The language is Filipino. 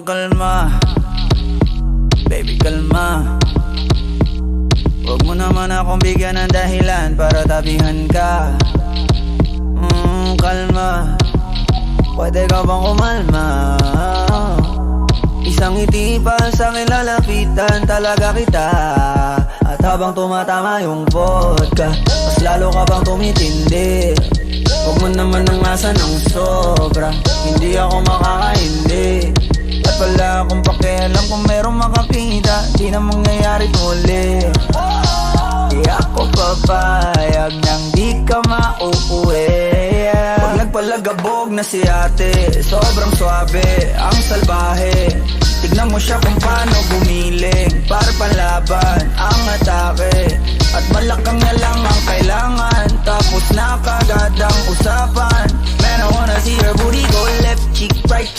Kalma, baby kalma. Huwag mo naman akong bigyan ng dahilan para tabihan ka. Kalma, pwede ka bang kumalma? Isang ngiti pa sa akin lalapitan talaga kita. At habang tumatama yung vodka, mas lalo ka bang tumitindi. Huwag mo naman nang asa ng sobra, hindi ako makakaindi. At wala akong pakialam kung merong makakita, di na mangyayari muli. Di ako papayag nang di ka mauuwi. Pag nagpalagabog na si ate, sobrang swabe, ang salbahe. Tignan mo siya kung paano gumiling, para panlaban ang atake. At malakang na lang ang kailangan, tapos na kagad ang usapan. Man, I wanna see her booty go left cheek, right cheek.